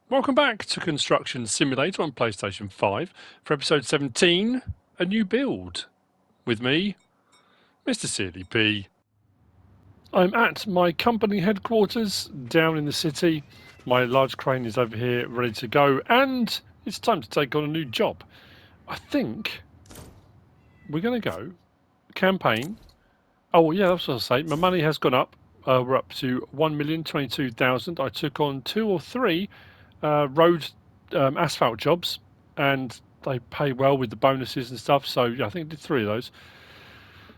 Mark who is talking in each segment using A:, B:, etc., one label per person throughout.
A: Welcome back to Construction Simulator on PlayStation 5 for episode 17, A New Build, with me, Mr. Searly P. I'm at my company headquarters down in the city. My large crane is over here ready to go, and it's time to take on a new job. I think we're going to go campaign. Oh, yeah, that's what I was saying. My money has gone up. We're up to 1,022,000. I took on 2 or 3 road asphalt jobs, and they pay well with the bonuses and stuff. So yeah, I think I did 3 of those.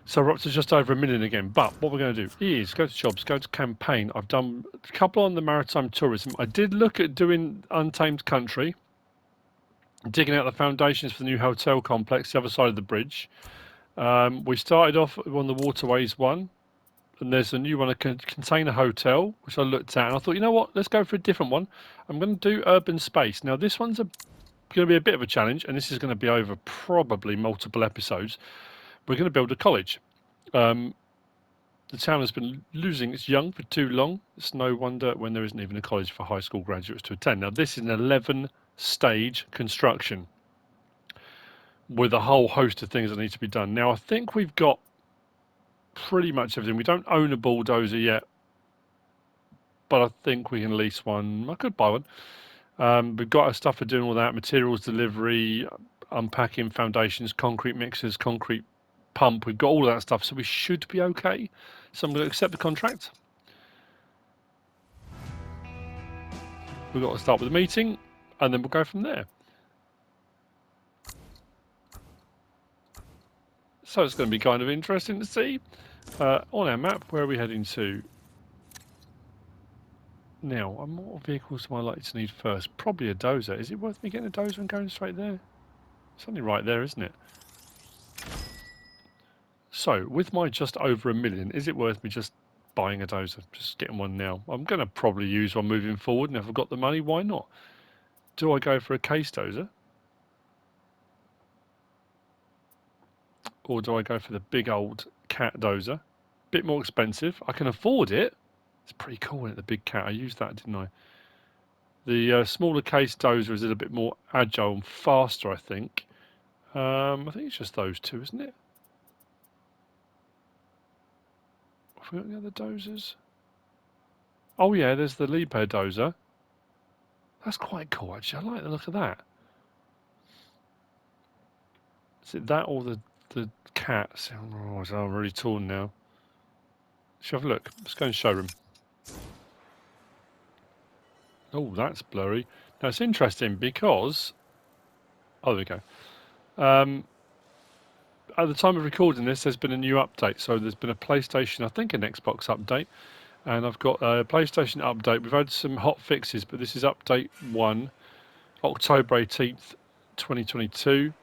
A: So we're up to just over 1 million again. But what we're going to do is go to jobs, go to campaign. I've done a couple on the maritime tourism. I did look at doing Untamed Country, digging out the foundations for the new hotel complex, the other side of the bridge. We started off on the waterways one, and there's a new one, a container hotel, which I looked at, and I thought, you know what, let's go for a different one. I'm going to do urban space. Now, this one's going to be a bit of a challenge, and this is going to be over probably multiple episodes. We're going to build a college. The town has been losing its young for too long. It's no wonder when there isn't even a college for high school graduates to attend. Now, this is an 11-stage construction with a whole host of things that need to be done. Now, I think we've got pretty much everything. We don't own a bulldozer yet, but I think we can lease one. I could buy one. We've got our stuff for doing all that, materials delivery, unpacking foundations, concrete mixers, concrete pump. We've got all of that stuff, so we should be okay. So I'm going to accept the contract. We've got to start with a meeting, and then we'll go from there. So it's going to be kind of interesting to see. On our map, where are we heading to? Now, what vehicles am I likely to need first? Probably a dozer. Is it worth me getting a dozer and going straight there? It's only right there, isn't it? So, with my just over 1 million, is it worth me just buying a dozer? Just getting one now. I'm going to probably use one moving forward, and if I've got the money, why not? Do I go for a case dozer? Or do I go for the big old cat dozer? Bit more expensive. I can afford it. It's pretty cool, isn't it? The big cat. I used that, didn't I? The smaller case dozer is a little bit more agile and faster, I think. I think it's just those two, isn't it? Have we got the other dozers? Oh yeah, there's the Liebherr dozer. That's quite cool, actually. I like the look of that. Is it that or the cat? Oh, I'm really torn now. Shall we have a look? Let's go in showroom. Oh, that's blurry. Now it's interesting because... Oh, there we go. At the time of recording this, there's been a new update. So there's been a PlayStation, I think an Xbox update. And I've got a PlayStation update. We've had some hot fixes, but this is update 1, October 18th, 2022.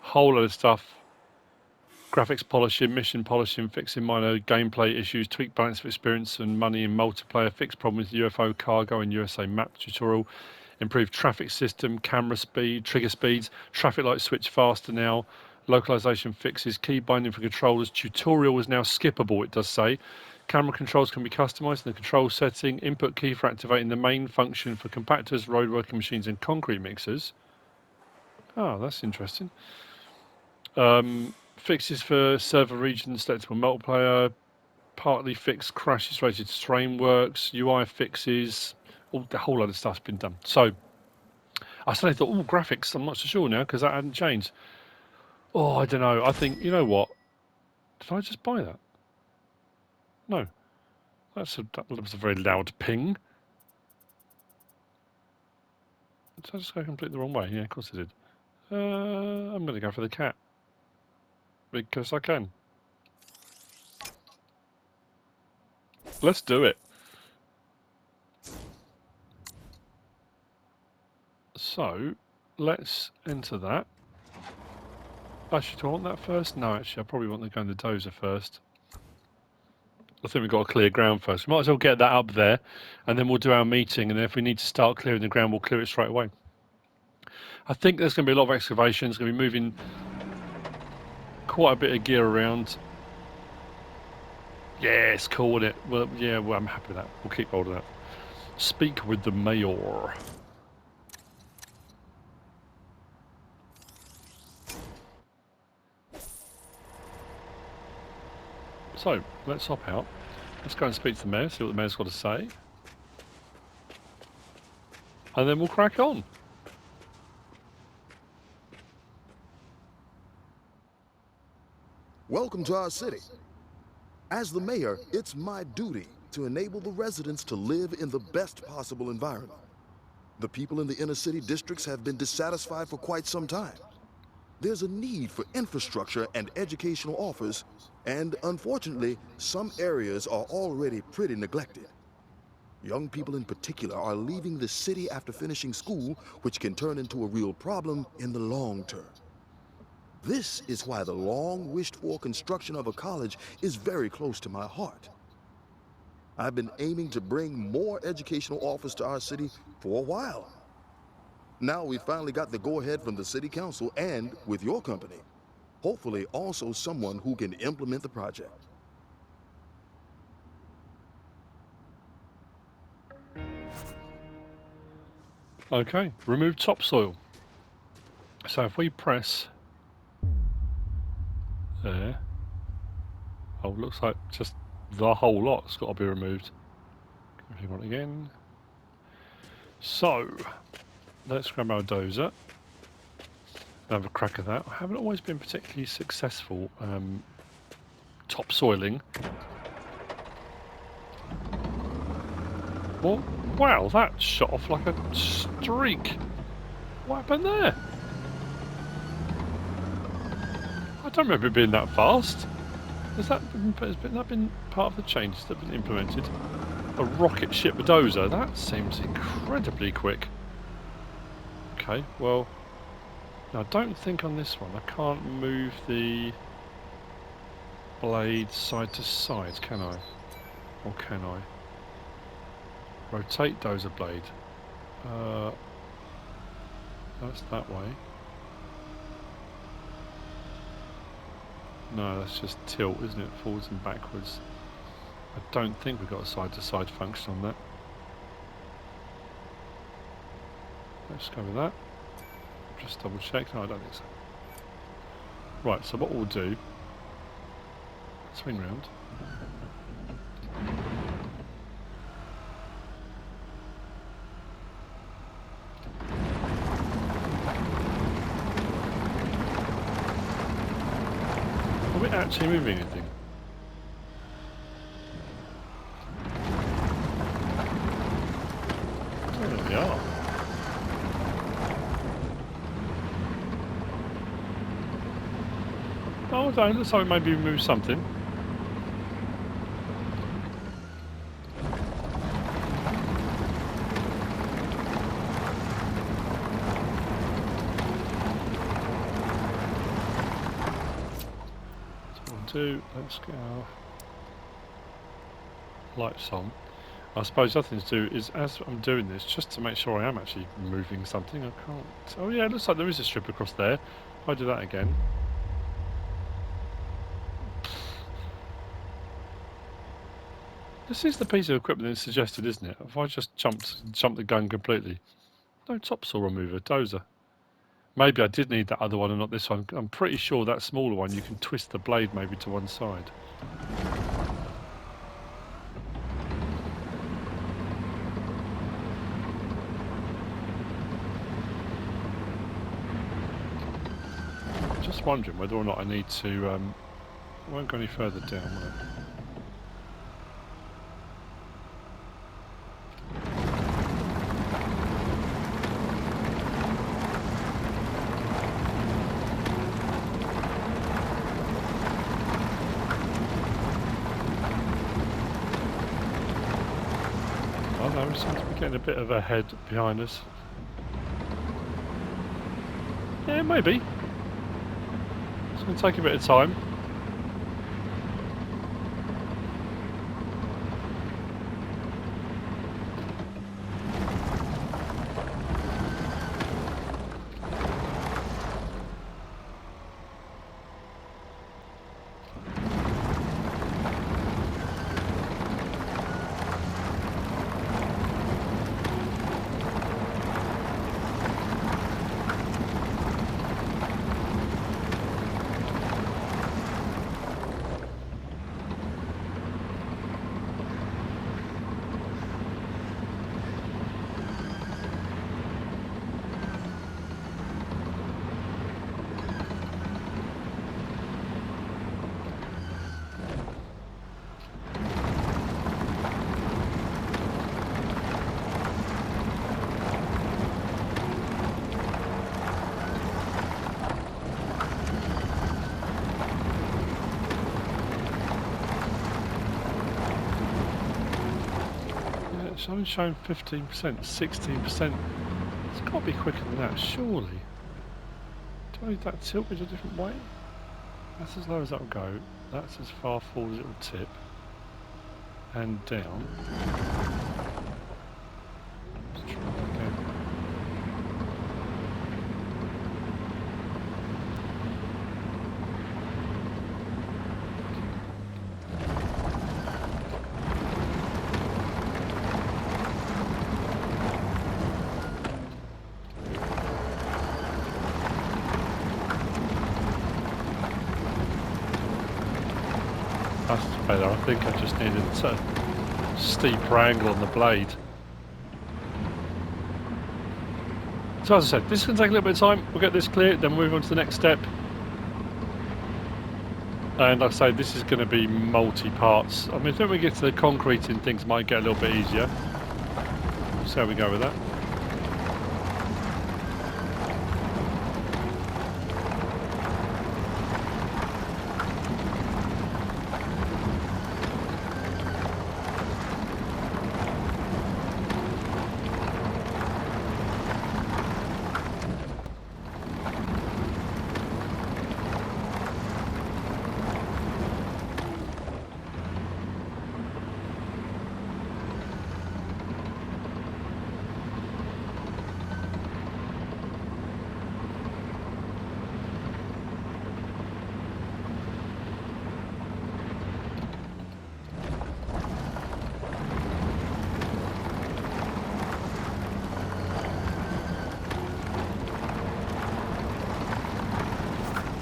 A: Whole load of stuff. Graphics polishing, mission polishing, fixing minor gameplay issues, tweak balance of experience and money in multiplayer, fix problems with UFO cargo and USA map tutorial, improve traffic system, camera speed, trigger speeds, traffic light switch faster now, localization fixes, key binding for controllers, tutorial is now skippable, it does say. Camera controls can be customized in the control setting, input key for activating the main function for compactors, roadworking machines and concrete mixers. Oh, that's interesting. Fixes for server region selectable multiplayer, partly fixed crashes related to terrain works, UI fixes, the whole lot of stuff's been done. So I suddenly thought, oh, graphics, I'm not so sure now because that hadn't changed. Oh, I don't know. I think, you know what? Did I just buy that? No. That was a very loud ping. Did I just go completely the wrong way? Yeah, of course I did. I'm going to go for the cat. Because I can. Let's do it. So, let's enter that. Actually, do I want that first? No, actually, I probably want to go in the dozer first. I think we've got to clear ground first. We might as well get that up there, and then we'll do our meeting, and then if we need to start clearing the ground, we'll clear it straight away. I think there's going to be a lot of excavation. It's going to be moving quite a bit of gear around. Yeah, it's cool, isn't it? Well, yeah, well, I'm happy with that. We'll keep hold of that. Speak with the mayor. So, let's hop out. Let's go and speak to the mayor, see what the mayor's got to say. And then we'll crack on.
B: Welcome to our city. As the mayor, it's my duty to enable the residents to live in the best possible environment. The people in the inner city districts have been dissatisfied for quite some time. There's a need for infrastructure and educational offers, and unfortunately, some areas are already pretty neglected. Young people in particular are leaving the city after finishing school, which can turn into a real problem in the long term. This is why the long-wished-for construction of a college is very close to my heart. I've been aiming to bring more educational offers to our city for a while. Now we finally got the go-ahead from the city council and, with your company, hopefully also someone who can implement the project.
A: Okay, remove topsoil. So if we press there, oh, looks like just the whole lot's got to be removed. If you want again. So, let's grab our dozer. Have a crack at that. I haven't always been particularly successful topsoiling. Well, wow, that shot off like a streak. What happened there? I don't remember it being that fast. Has that been part of the changes that have been implemented? A rocket ship dozer? That seems incredibly quick. Okay, well, now I don't think on this one I can't move the blade side to side, can I? Or can I? Rotate dozer blade. That's that way. No, that's just tilt, isn't it? Forwards and backwards. I don't think we've got a side-to-side function on that. Let's go with that. Just double check. No, I don't think so. Right, so what we'll do... Swing round. Are we actually moving anything? There we are. Oh, I don't. Looks like maybe we moved something. Let's get our lights on. I suppose the other thing to do is, as I'm doing this, just to make sure I am actually moving something, I can't... Oh yeah, it looks like there is a strip across there. If I do that again... This is the piece of equipment that's suggested, isn't it? If I just jumped the gun completely. No topsoil remover, dozer. Maybe I did need that other one and not this one. I'm pretty sure that smaller one, you can twist the blade maybe to one side. Just wondering whether or not I need to... I won't go any further down, will it? We seem to be getting a bit of a head behind us. Yeah, maybe. It's going to take a bit of time. It's only showing 15%, 16%. It's got to be quicker than that, surely. Do I need that tilted a different way? That's as low as that'll go. That's as far forward as it'll tip. And down. Let's try that again. That's better. I think I just needed a steeper angle on the blade. So as I said, this is going to take a little bit of time. We'll get this clear, then we'll move on to the next step. And like I say, this is going to be multi-parts. I mean, when we get to the concreting, things might get a little bit easier. We'll see how we go with that.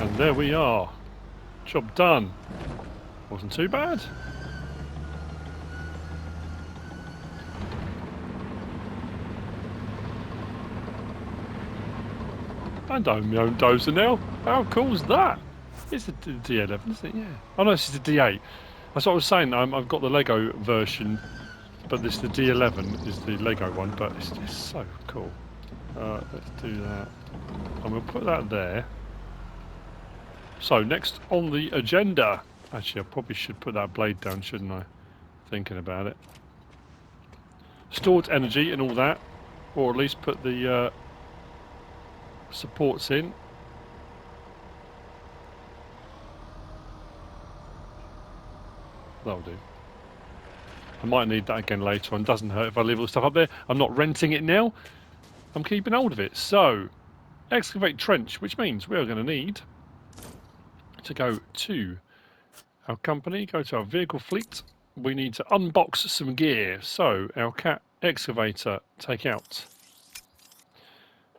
A: And there we are. Job done. Wasn't too bad. And I'm my own dozer now. How cool is that? It's the D11, isn't it? Yeah. Oh no, this is the D8. That's what I was saying. I've got the Lego version, but this the D11 is the Lego one. But it's so cool. Let's do that. I'm gonna put that there. So next on the agenda. Actually, I probably should put that blade down, shouldn't I? Thinking about it. Stored energy and all that, or at least put the supports in. That'll do. I might need that again later on. Doesn't hurt if I leave all the stuff up there. I'm not renting it now. I'm keeping hold of it. So, Excavate Trench, which means we're going to need to go to our company, go to our vehicle fleet. We need to unbox some gear. So, our cat excavator, take out.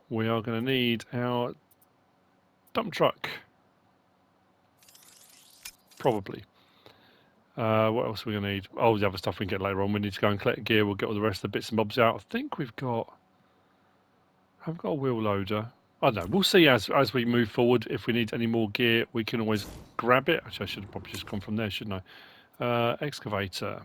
A: We are going to need our dump truck. Probably. What else are we going to need? Oh, the other stuff we can get later on. We need to go and collect gear. We'll get all the rest of the bits and bobs out. I think we've got... I've got a wheel loader. I don't know. We'll see as we move forward. If we need any more gear, we can always grab it. Actually, I should have probably just gone from there, shouldn't I? Excavator.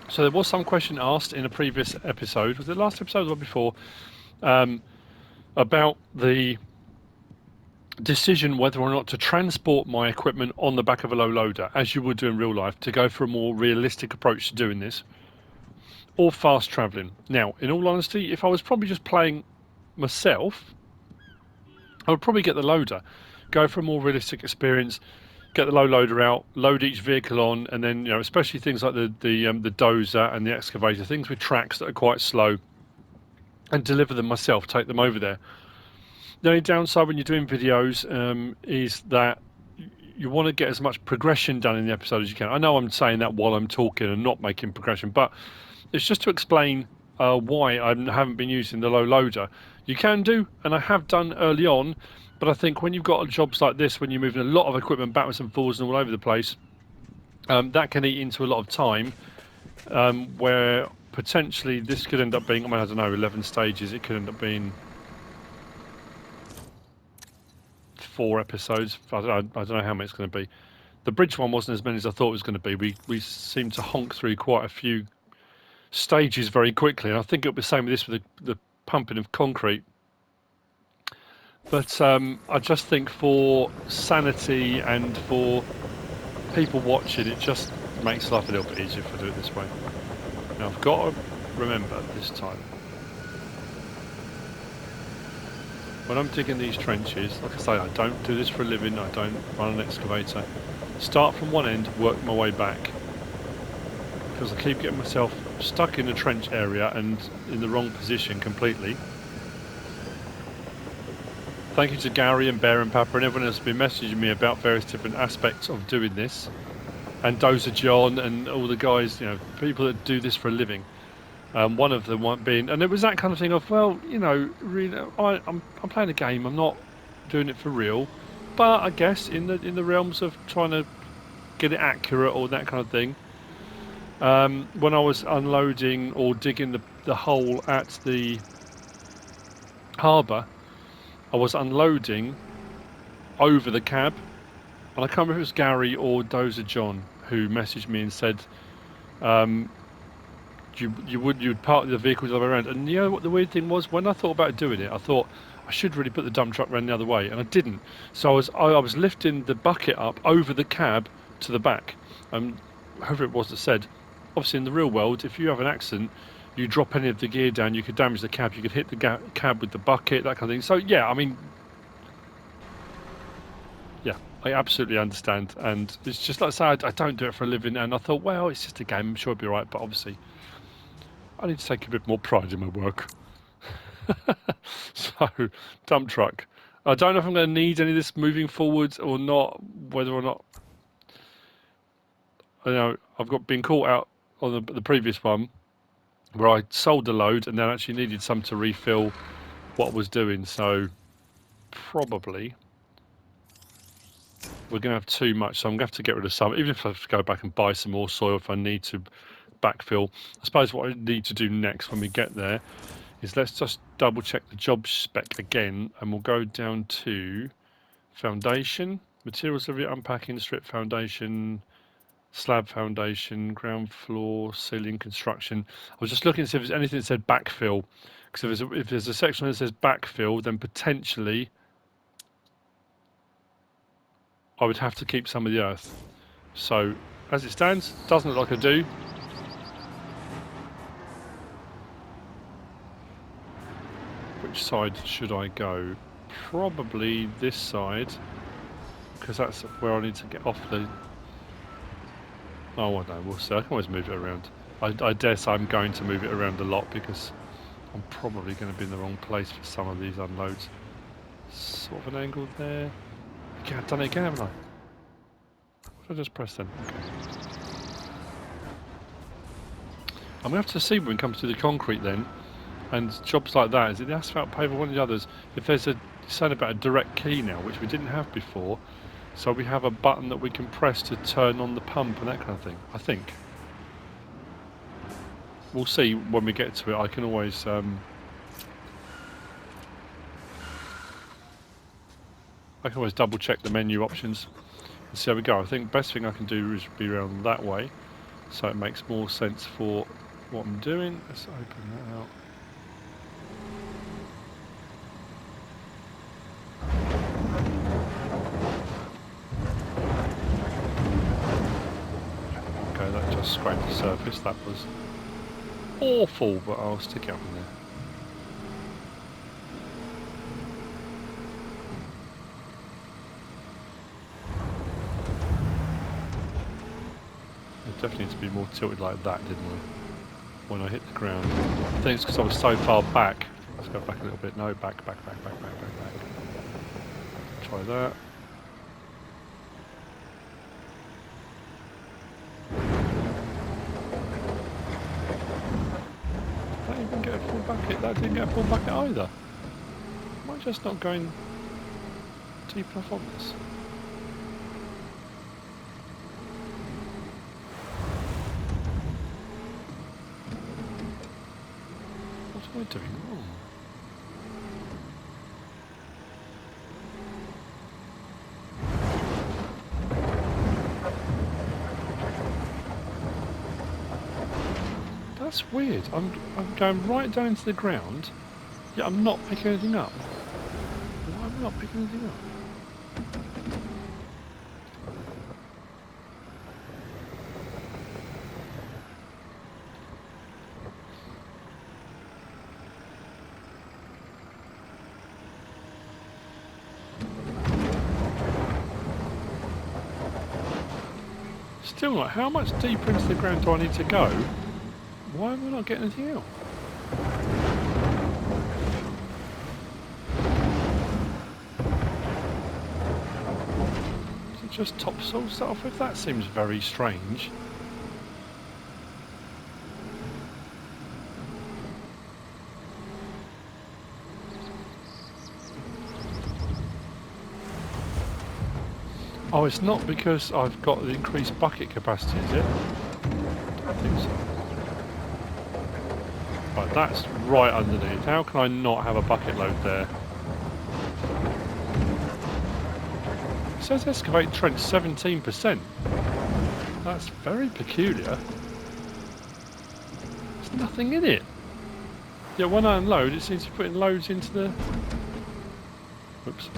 A: So there was some question asked in a previous episode. Was it the last episode or the one before? About the decision whether or not to transport my equipment on the back of a low loader, as you would do in real life, to go for a more realistic approach to doing this, or fast travelling. Now, in all honesty, if I was probably just playing myself, I would probably get the loader, go for a more realistic experience, get the low loader out, load each vehicle on, and then, you know, especially things like the dozer and the excavator, things with tracks that are quite slow, and deliver them myself, take them over there. The only downside when you're doing videos is that you want to get as much progression done in the episode as you can. I know I'm saying that while I'm talking and not making progression, but it's just to explain why I haven't been using the low loader. You can do, and I have done early on, but I think when you've got jobs like this, when you're moving a lot of equipment backwards and forwards and all over the place, that can eat into a lot of time, where potentially this could end up being, I mean, I don't know, 11 stages. It could end up being 4 episodes. I don't know how many it's going to be. The bridge one wasn't as many as I thought it was going to be. We seemed to honk through quite a few stages very quickly, and I think it'll be the same with this, with the pumping of concrete. But I just think for sanity and for people watching, it just makes life a little bit easier if I do it this way. Now I've got to remember this time, when I'm digging these trenches, like I say, I don't do this for a living, I don't run an excavator. Start from one end, work my way back. Because I keep getting myself stuck in the trench area and in the wrong position completely. Thank you to Gary and Bear and Papa and everyone else who's been messaging me about various different aspects of doing this. And Dozer John and all the guys, you know, people that do this for a living. One of them being, and it was that kind of thing of, well, you know, really, I'm playing a game. I'm not doing it for real, but I guess in the realms of trying to get it accurate or that kind of thing. When I was unloading or digging the hole at the harbour, I was unloading over the cab, and I can't remember if it was Gary or Dozer John who messaged me and said, you'd park the vehicle the other way around. And you know what the weird thing was? When I thought about doing it, I thought I should really put the dump truck around the other way, and I didn't. So I was lifting the bucket up over the cab to the back. Whoever it was that said, obviously in the real world, if you have an accident, you drop any of the gear down, you could damage the cab, you could hit the cab with the bucket, that kind of thing. So yeah, I mean, yeah, I absolutely understand. And it's just like I say, I don't do it for a living, and I thought, well, it's just a game, I'm sure it'll be right, but obviously I need to take a bit more pride in my work. So, dump truck. I don't know if I'm going to need any of this moving forward or not, whether or not. I know I've been caught out on the previous one where I sold the load and then actually needed some to refill what I was doing. So, probably we're going to have too much. So, I'm going to have to get rid of some, even if I have to go back and buy some more soil if I need to backfill. I suppose what I need to do next when we get there is let's just double check the job spec again, and we'll go down to foundation, materials of unpacking, strip foundation, slab foundation, ground floor, ceiling construction. I was just looking to see if there's anything that said backfill, because if there's a section that says backfill, then potentially I would have to keep some of the earth. So as it stands, doesn't look like I do. Which side should I go? Probably this side, because that's where I need to get off the... Oh, I don't know, we'll see. I can always move it around. I dare say I'm going to move it around a lot because I'm probably going to be in the wrong place for some of these unloads. Sort of an angle there. Okay, I've done it again, haven't I? What did I just press then? Okay. I'm going to have to see when it comes to the concrete then, and jobs like that, is it the asphalt paver or one of the others, if there's something about a direct key now, which we didn't have before, so we have a button that we can press to turn on the pump and that kind of thing, I think. We'll see when we get to it. I can always double check the menu options and see how we go. I think the best thing I can do is be around that way, so it makes more sense for what I'm doing. Let's open that out. Okay, that just scraped the surface. That was awful, but I'll stick it up in there. It definitely needs to be more tilted like that, didn't we? When I hit the ground. I think it's because I was so far back. Let's go back a little bit. No, back. Try that. Did that even get a full bucket? That didn't get a full bucket either. Am I just not going deep enough on this? What am I doing wrong? That's weird. I'm going right down to the ground, yet I'm not picking anything up. Why am I not picking anything up? Still not. How much deeper into the ground do I need to go? Why am I not getting anything out? Is it just topsoil to start off with? That seems very strange. Oh, it's not because I've got the increased bucket capacity, is it? I don't think so. Right, that's right underneath. How can I not have a bucket load there? It says Excavate Trench 17%. That's very peculiar. There's nothing in it. Yeah, when I unload, it seems to be putting loads into the... Whoops.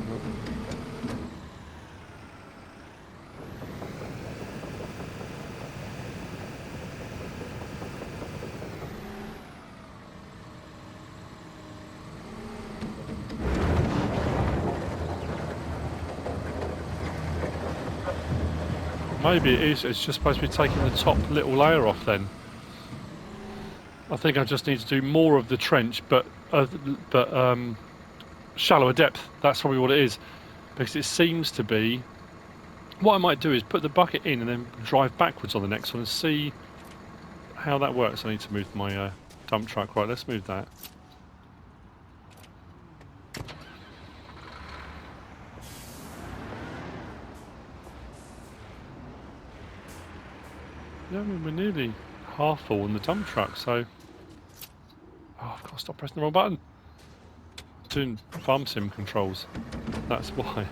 A: Maybe it is, it's just supposed to be taking the top little layer off then. I think I just need to do more of the trench, but shallower depth. That's probably what it is. Because it seems to be... What I might do is put the bucket in and then drive backwards on the next one and see how that works. I need to move my dump truck. Right, let's move that. Yeah, I mean, we're nearly half full in the dump truck, so... Oh, I've got to stop pressing the wrong button. I'm doing farm sim controls. That's why.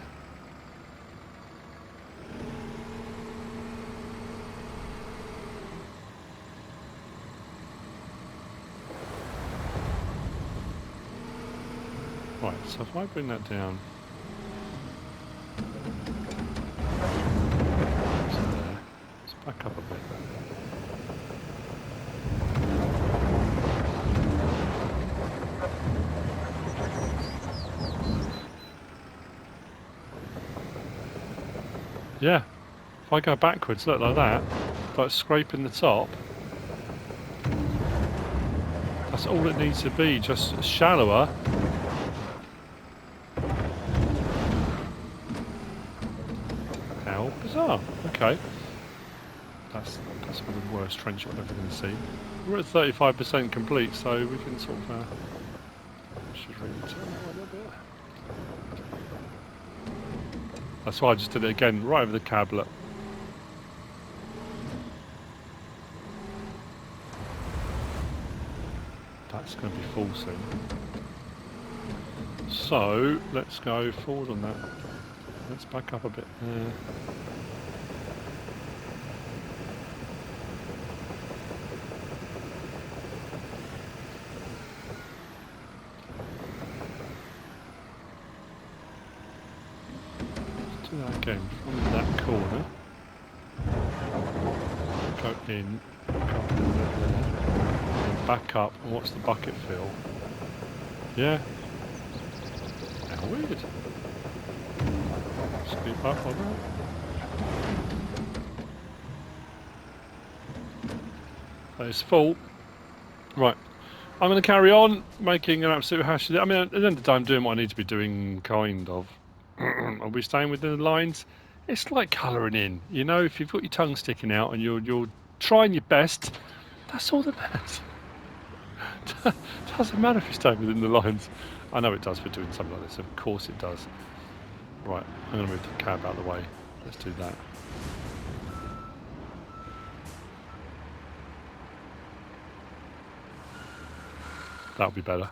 A: Right, so if I bring that down... So there. Let's back up a bit. Yeah, if I go backwards, look like that, like scraping the top, that's all it needs to be, just shallower. How bizarre. Okay. That's probably the worst trench I've ever seen. We're at 35% complete, so we can sort of... should really turn that one a bit. That's why I just did it again, right over the cablet. That's going to be full soon. So, let's go forward on that. Let's back up a bit there. Do that again from that corner. Go in, go up a little bit there, and back up. And what's the bucket fill? Yeah. How weird. Scoop up on that. That is full. Right. I'm going to carry on making an absolute hash of it. I mean, at the end of the day, I'm doing what I need to be doing, kind of. Are we staying within the lines? It's like colouring in, you know. If you've got your tongue sticking out and you're trying your best, that's all that matters. Doesn't matter if you're staying within the lines. I know it does for doing something like this. Of course it does. Right, I'm going to move the cab out of the way. Let's do that. That'll be better.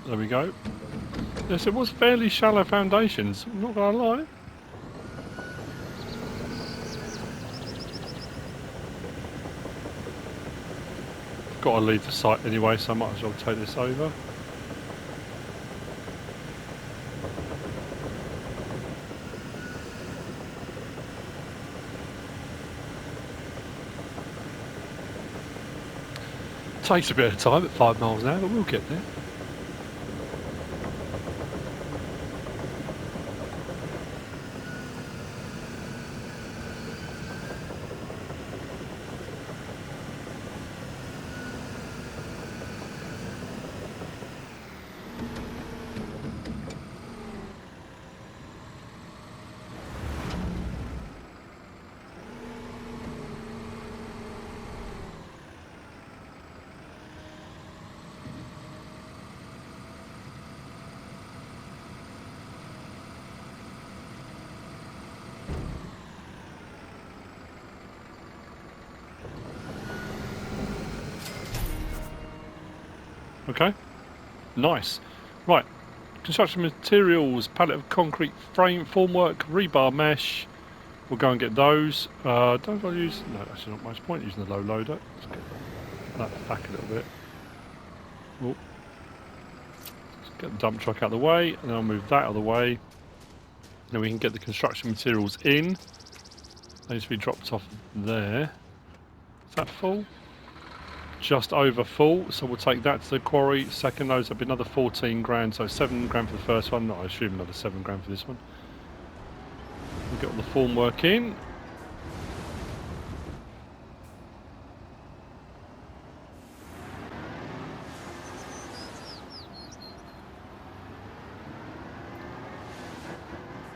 A: There we go. Yes, it was fairly shallow foundations, I'm not going to lie. Got to leave the site anyway, so I might as well take this over. Takes a bit of time at 5 miles an hour, but we'll get there. Okay, nice. Right, construction materials, pallet of concrete frame, formwork, rebar mesh. We'll go and get those. Don't I use... No, actually not much point using the low loader. Let's get that back a little bit. Oh. Let's get the dump truck out of the way, and then I'll move that out of the way. Then we can get the construction materials in. They need to be dropped off there. Is that full? Just over full, so we'll take that to the quarry. Second load's up another 14 grand, so 7 grand for the first one. I assume another 7 grand for this one. We'll get all the formwork in.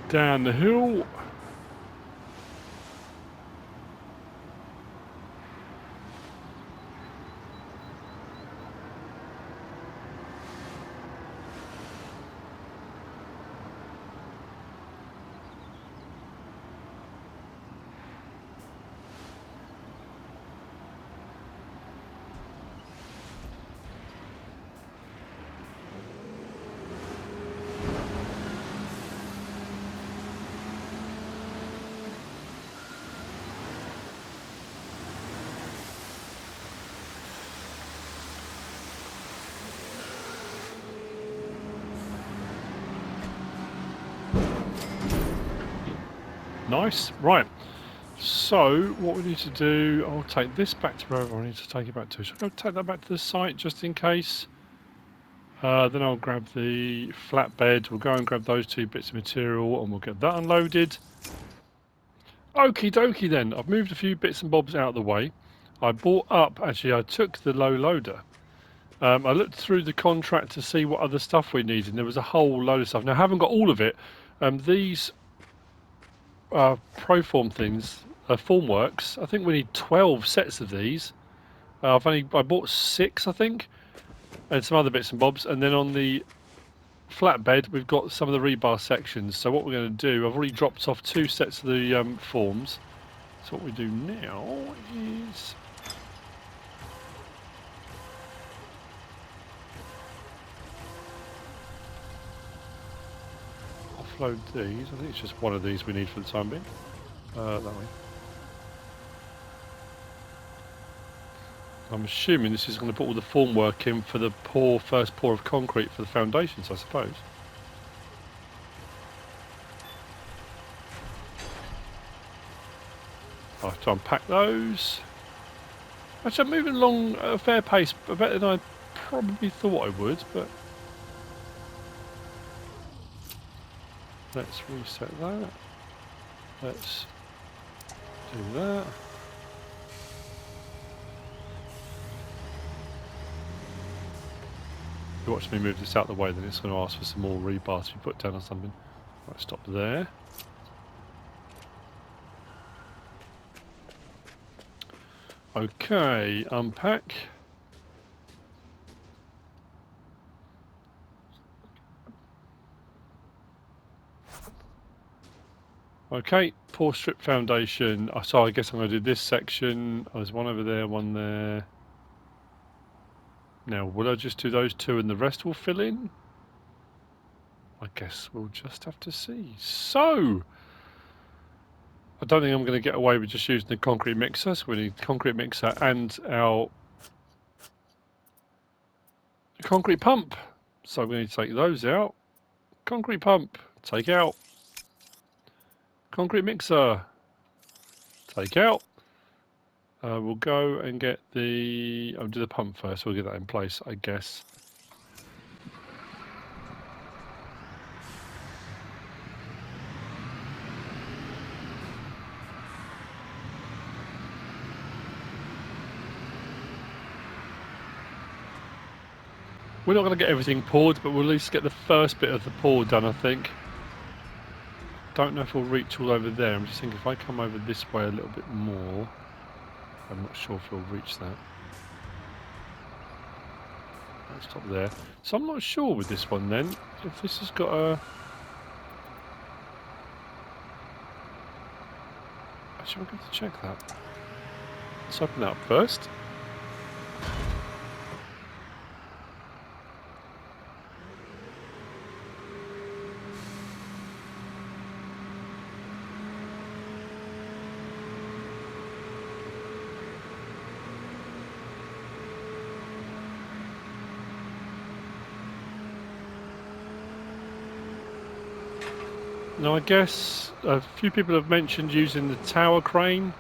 A: Down the hill. Nice. Right. So, what we need to do, I'll take this back to wherever I need to take it back to. So I'll take that back to the site just in case. Then I'll grab the flatbed. We'll go and grab those 2 bits of material and we'll get that unloaded. Okie dokie then. I've moved a few bits and bobs out of the way. I bought up, actually I took the low loader. I looked through the contract to see what other stuff we needed, and there was a whole load of stuff. Now I haven't got all of it. These Proform things, formworks, I think we need 12 sets of these. I bought 6, I think, and some other bits and bobs. And then on the flatbed, we've got some of the rebar sections. So what we're going to do, I've already dropped off 2 sets of the forms. So what we do now is offload these. I think it's just one of these we need for the time being. That way. I'm assuming this is going to put all the formwork in for the first pour of concrete for the foundations, I suppose. I'll have to unpack those. Actually, I'm moving along at a fair pace, better than I probably thought I would, but let's reset that. Let's do that. If you watch me move this out of the way, then it's going to ask for some more rebar to be put down or something. Right, stop there. Okay, unpack. Okay, pour strip foundation. So I guess I'm going to do this section. Oh, there's one over there, one there. Now, will I just do those two and the rest will fill in? I guess we'll just have to see. So, I don't think I'm going to get away with just using the concrete mixer. So we need the concrete mixer and our concrete pump. So we need to take those out. Concrete pump, take out. Concrete mixer, take out. We'll go and get the... I'll do the pump first. We'll get that in place, I guess. We're not going to get everything poured, but we'll at least get the first bit of the pour done, I think. Don't know if we'll reach all over there. I'm just thinking if I come over this way a little bit more, I'm not sure if we'll reach that. Let's stop there. So I'm not sure with this one then, if this has got a... Actually, we're going to check that. Let's open that up first. Now I guess a few people have mentioned using the tower crane,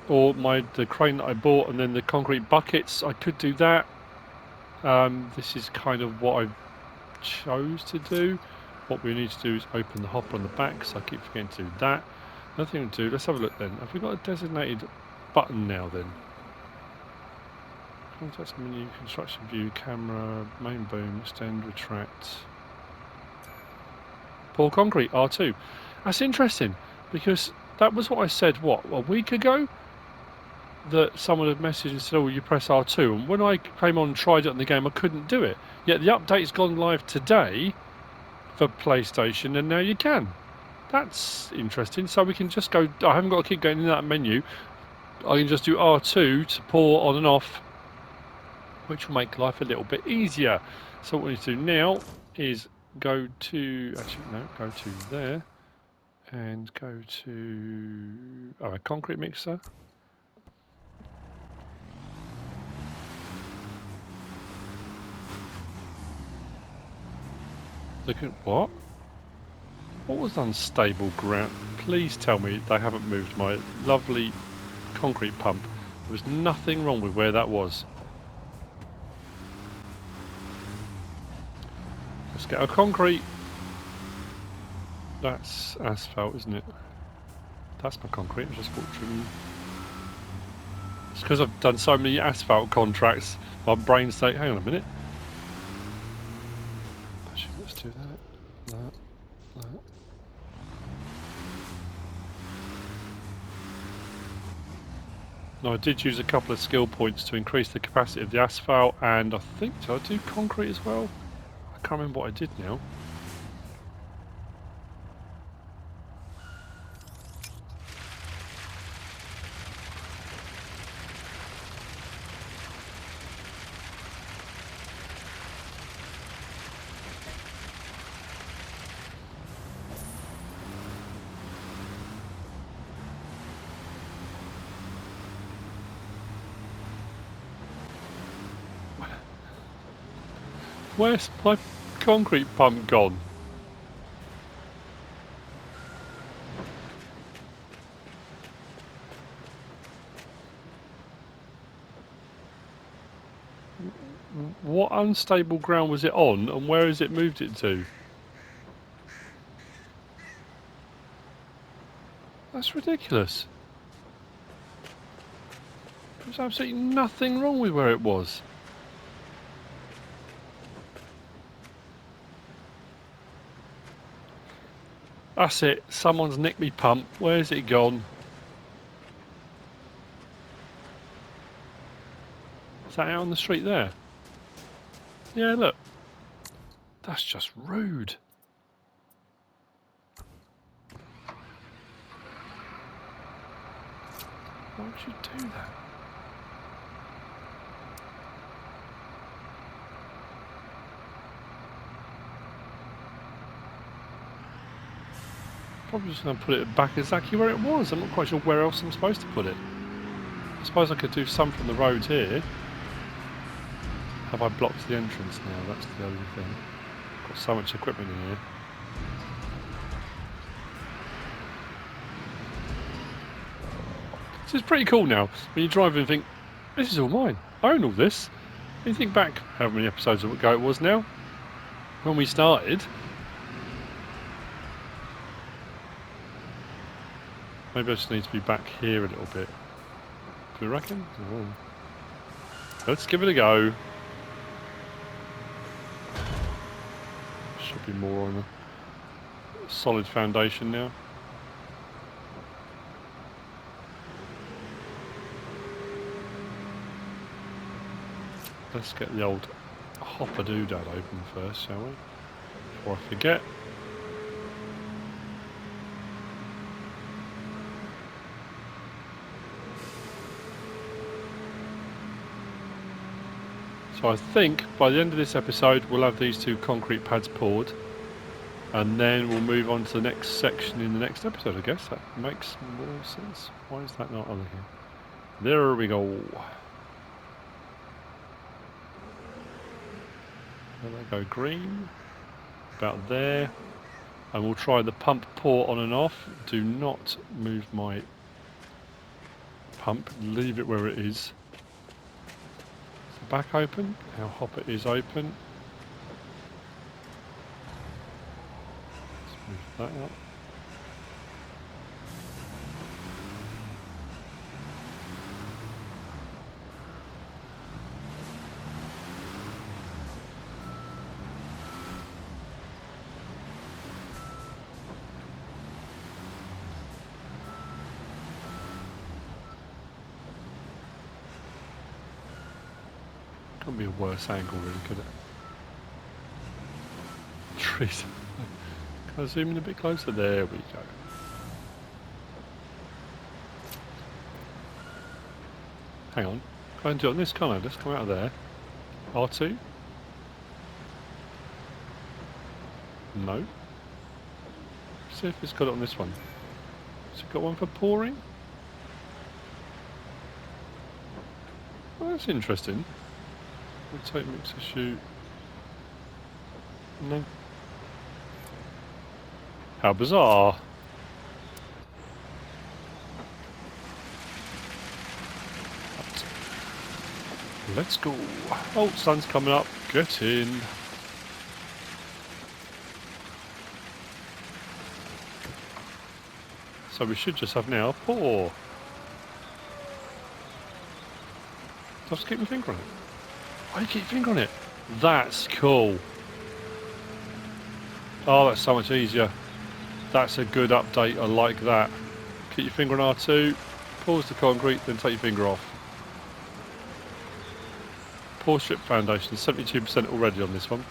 A: or the crane that I bought, and then the concrete buckets. I could do that. This is kind of what I chose to do. What we need to do is open the hopper on the back, so I keep forgetting to do that. Another thing to do, let's have a look then. Have we got a designated button now then? Context menu, construction view, camera, main boom, extend, retract. Pour concrete, R2. That's interesting, because that was what I said, what, a week ago? That someone had messaged and said, oh, you press R2. And when I came on and tried it in the game, I couldn't do it. Yet the update's gone live today for PlayStation, and now you can. That's interesting. So we can just go, I haven't got to keep going in that menu. I can just do R2 to pour on and off, which will make life a little bit easier. So what we need to do now is go to, actually no, go to there, and go to a concrete mixer. Look at what? What was unstable ground? Please tell me they haven't moved my lovely concrete pump. There was nothing wrong with where that was. Let's get our concrete. That's asphalt, isn't it? That's my concrete. I'm just watching. It's because I've done so many asphalt contracts. My brain's saying, hang on a minute. Actually, let's do that. No, I did use a couple of skill points to increase the capacity of the asphalt, and I think, did I do concrete as well? I can't remember what I did now. Where's my concrete pump gone? What unstable ground was it on, and where has it moved it to? That's ridiculous. There's absolutely nothing wrong with where it was. That's it. Someone's nicked me pump. Where's it gone? Is that out on the street there? Yeah, look. That's just rude. Why would you do that? Probably just going to put it back exactly where it was. I'm not quite sure where else I'm supposed to put it. I suppose I could do some from the road here. Have I blocked the entrance now? That's the only thing. Got so much equipment in here. This is pretty cool now. When you drive and think, this is all mine. I own all this. When you think back how many episodes ago it was now, when we started, maybe I just need to be back here a little bit. Do you reckon? Oh. Let's give it a go. Should be more on a solid foundation now. Let's get the old hopper doodad open first, shall we? Before I forget. So I think by the end of this episode we'll have these two concrete pads poured, and then we'll move on to the next section in the next episode. I guess that makes more sense. Why is that not on here? There we go. There they go, green. About there. And we'll try the pump pour on and off. Do not move my pump. Leave it where it is. Back open. Our hopper is open. Let's move that up. Couldn't be a worse angle, really, could it? Trees. Can I zoom in a bit closer? There we go. Hang on. Can I do it on this, can't I? Let's come out of there. R2? No. See if it's got it on this one. Has it got one for pouring? Well, that's interesting. Rotate mixer shoot. No. How bizarre. Right. Let's go. Oh, sun's coming up. Get in. So we should just have now pour. Just keep my finger on it. Why do you keep your finger on it? That's cool. Oh, that's so much easier. That's a good update. I like that. Keep your finger on R2. Pause the concrete, then take your finger off. Pour strip foundation. 72% already on this one.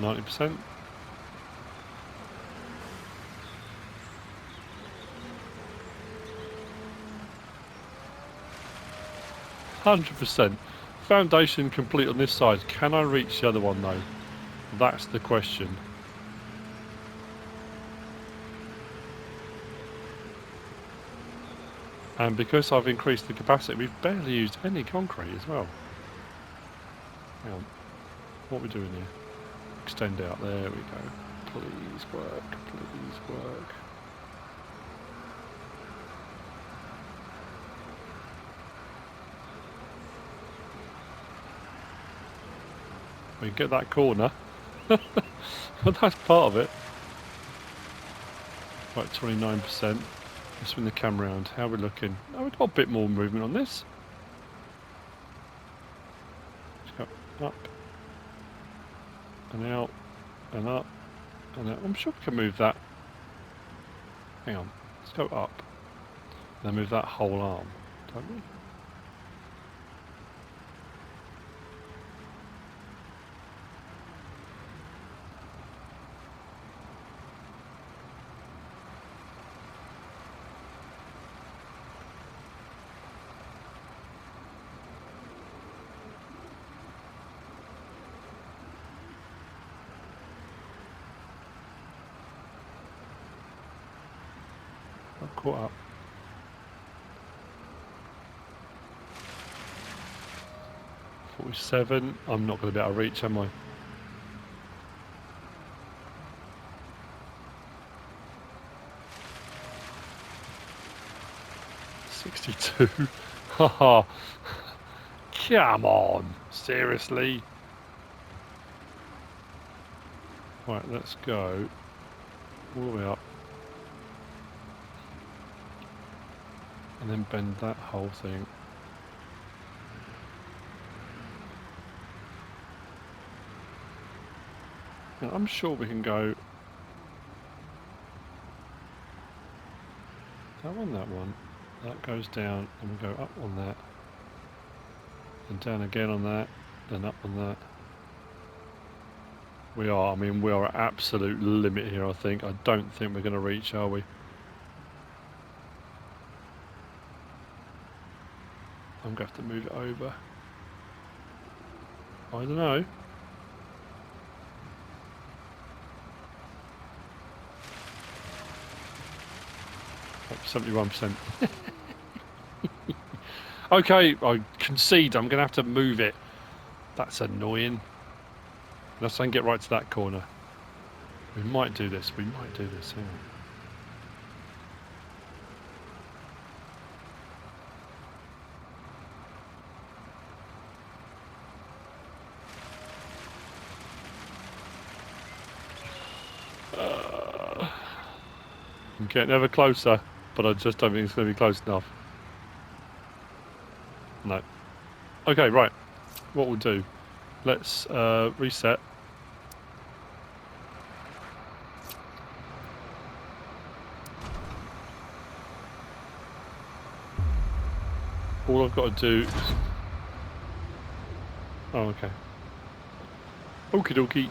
A: %. 100%. Foundation complete on this side. Can I reach the other one though? That's the question. And because I've increased the capacity, we've barely used any concrete as well. Hang on. What are we doing here? Extend out. There we go. Please work. Please work. We get that corner. But that's part of it. Right, 29%. Let's swing the camera around. How are we looking? Oh, we've got a bit more movement on this. Let's go up. And out. And up. And out. I'm sure we can move that. Hang on. Let's go up. And then move that whole arm. Don't we? Not caught up. .47. I'm not going to be able to reach, am I? .62. Haha. Come on. Seriously. Right, let's go all the way up. And then bend that whole thing. Now, I'm sure we can go that one. That goes down, and we go up on that. And down again on that, then up on that. We are at absolute limit here, I think. I don't think we're going to reach, are we? I'm going to have to move it over. I don't know. Up 71%. Okay, I concede. I'm going to have to move it. That's annoying. Unless I can get right to that corner. We might do this. Hang on. I'm getting ever closer, but I just don't think it's going to be close enough. No. Okay, right. What we'll do, let's reset. All I've got to do is... Oh, okay. Okie dokie.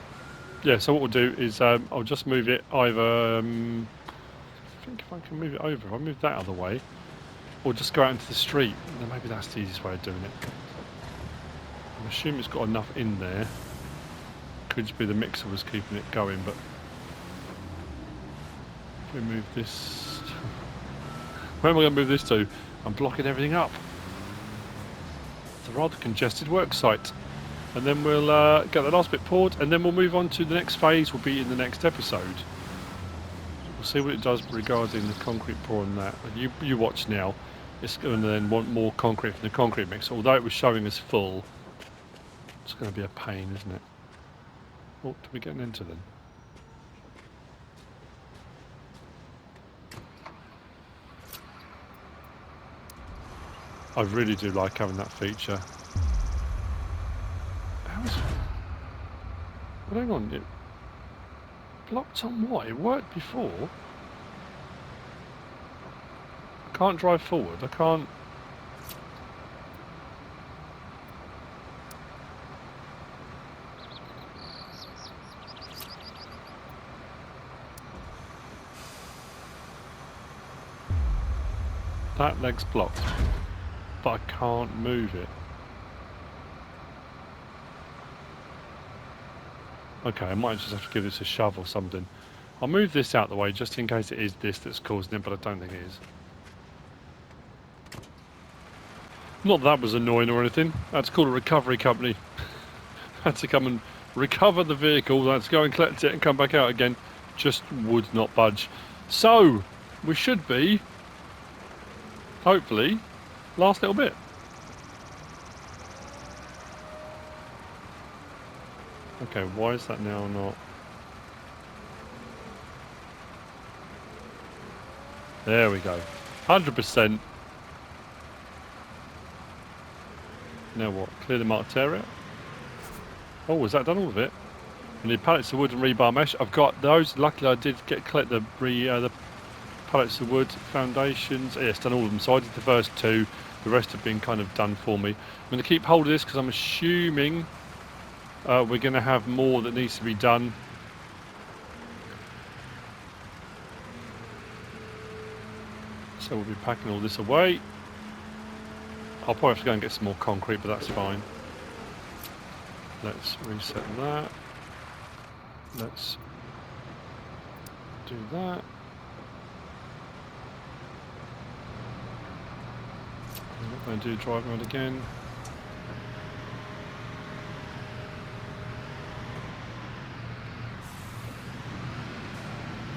A: Yeah, so what we'll do is I'll just move it either... I think if I can move it over, if I move that other way, or just go out into the street, then maybe that's the easiest way of doing it. I'm assuming it's got enough in there. Could just be the mixer was keeping it going, but if we move this... Where am I going to move this to? I'm blocking everything up. It's a rather congested work site. And then we'll get the last bit poured, and then we'll move on to the next phase, will be in the next episode. We'll see what it does regarding the concrete pour and that. You watch now. It's going to then want more concrete from the concrete mix. Although it was showing us full, it's going to be a pain, isn't it? What are we getting into then? I really do like having that feature. How is it? Well, hang on. It blocked on what? It worked before? I can't drive forward. I can't... That leg's blocked, but I can't move it. Okay, I might just have to give this a shove or something. I'll move this out the way just in case it is this that's causing it, but I don't think it is. Not that was annoying or anything. That's called a recovery company. Had to come and recover the vehicle, had to go and collect it and come back out again. Just would not budge. So, we should be, hopefully, last little bit. Okay, why is that now not? There we go. 100%. Now what? Clear the marked area. Oh, was that done all of it? We need pallets of wood and rebar mesh. I've got those. Luckily I did collect the pallets of wood, foundations. Yes, done all of them. So I did the first two. The rest have been kind of done for me. I'm going to keep hold of this because I'm assuming we're going to have more that needs to be done. So we'll be packing all this away. I'll probably have to go and get some more concrete, but that's fine. Let's reset that. Let's do that. I'm not going to do drive mode again.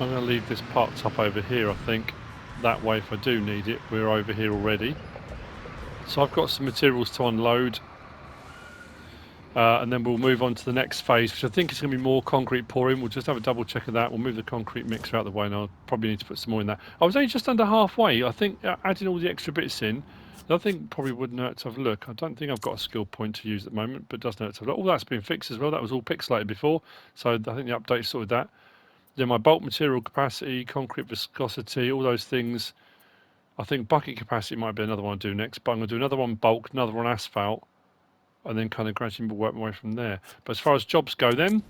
A: I'm going to leave this parked up over here, I think. That way, if I do need it, we're over here already. So I've got some materials to unload. And then we'll move on to the next phase, which I think is going to be more concrete pouring. We'll just have a double check of that. We'll move the concrete mixer out of the way, and I'll probably need to put some more in that. I was only just under halfway. I think adding all the extra bits in, I think probably wouldn't hurt to have a look. I don't think I've got a skill point to use at the moment, but it doesn't hurt to have a look. All that's been fixed as well. That was all pixelated before, so I think the update sorted that. Then my bulk material capacity, concrete viscosity, all those things. I think bucket capacity might be another one to do next, but I'm going to do another one bulk, another one asphalt, and then kind of gradually work my way from there. But as far as jobs go then,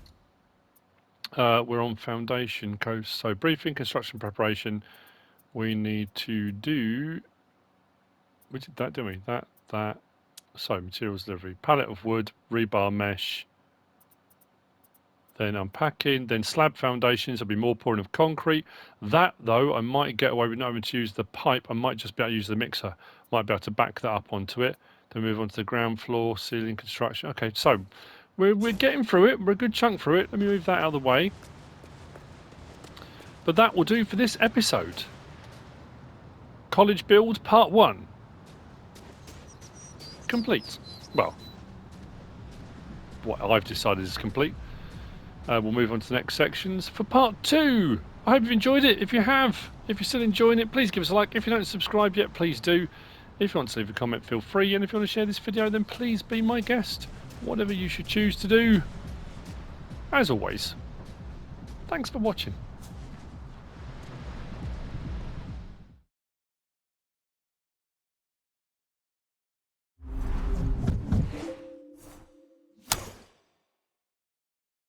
A: we're on foundation coast. So briefing, construction preparation, we need to do, we did that, didn't we? That, so materials delivery, pallet of wood, rebar mesh, then unpacking, then slab foundations, there'll be more pouring of concrete. That though, I might get away with not having to use the pipe, I might just be able to use the mixer. Might be able to back that up onto it. Then move on to the ground floor, ceiling construction. Okay, so we're getting through it. We're a good chunk through it. Let me move that out of the way. But that will do for this episode. College build part 1. Complete. Well, what I've decided is complete. We'll move on to the next sections for part 2. I hope you've enjoyed it. If you have, if you're still enjoying it, please give us a like. If you don't subscribe yet, please do. If you want to leave a comment, feel free. And if you want to share this video, then please be my guest. Whatever you should choose to do. As always, thanks for watching.